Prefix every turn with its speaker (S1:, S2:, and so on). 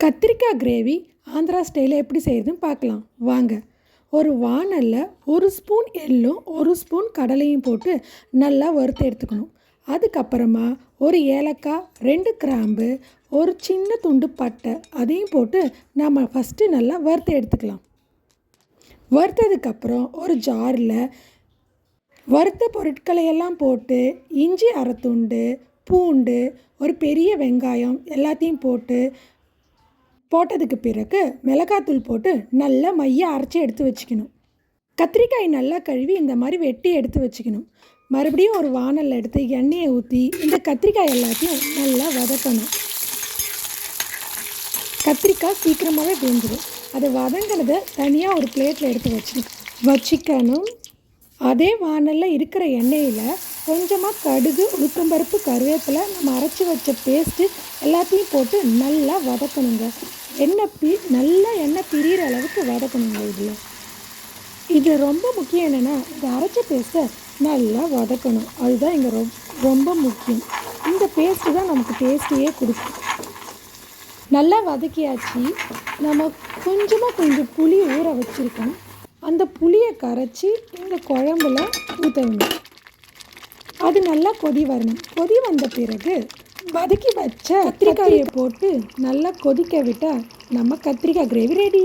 S1: கத்திரிக்காய் கிரேவி ஆந்திரா ஸ்டைலில் எப்படி செய்கிறதுன்னு பார்க்கலாம் வாங்க. ஒரு வாணலில் 1 ஸ்பூன் எள்ளும் 1 ஸ்பூன் கடலையும் போட்டு நல்லா வறுத்து எடுத்துக்கணும். அதுக்கப்புறமா ஒரு ஏலக்காய், 2 கிராம்பு, ஒரு சின்ன துண்டு பட்டை அதையும் போட்டு நம்ம ஃபஸ்ட்டு நல்லா வறுத்து எடுத்துக்கலாம். வறுத்ததுக்கப்புறம் ஒரு ஜாரில் வறுத்த பொருட்களையெல்லாம் போட்டு இஞ்சி அரை துண்டு, பூண்டு, ஒரு பெரிய வெங்காயம் எல்லாத்தையும் போட்டதுக்கு பிறகு மிளகாத்தூள் போட்டு நல்லா மைய அரைச்சி எடுத்து வச்சுக்கணும். கத்திரிக்காய் நல்லா கழுவி இந்த மாதிரி வெட்டி எடுத்து வச்சுக்கணும். மறுபடியும் ஒரு வாணலில் எடுத்து எண்ணெயை ஊற்றி இந்த கத்திரிக்காய் எல்லாத்தையும் நல்லா வதக்கணும். கத்திரிக்காய் சீக்கிரமாகவே வெந்துடும். அதை வதங்கினதை தனியாக ஒரு பிளேட்டில் எடுத்து வச்சுக்கணும். அதே வாணலில் இருக்கிற எண்ணெயில் கொஞ்சமாக கடுகு, உளுத்தம்பருப்பு, கருவேப்பிலை, நம்ம அரைச்சி வச்ச பேஸ்ட்டு எல்லாத்தையும் போட்டு நல்லா வதக்கணுங்க. நல்லா எண்ணெய் பிரிகிற அளவுக்கு வதக்கணுங்க. இது ரொம்ப முக்கியம். என்னென்னா இந்த அரைச்ச பேஸ்ட்டை நல்லா வதக்கணும். அதுதான் இங்கே ரொம்ப முக்கியம். இந்த பேஸ்ட்டு தான் நமக்கு டேஸ்ட்டையே கொடுக்கும். நல்லா வதக்கியாச்சு. நம்ம கொஞ்சம் புளி ஊற வச்சுருக்கோம். அந்த புளியை கரைச்சி இந்த குழம்புல ஊற்ற வேண்டும். அது நல்லா கொதி வரணும். கொதி வந்த பிறகு வதக்கி வச்ச கத்திரிக்காயை போட்டு நல்லா கொதிக்க விட்டால் நம்ம கத்திரிக்காய் கிரேவி ரெடி.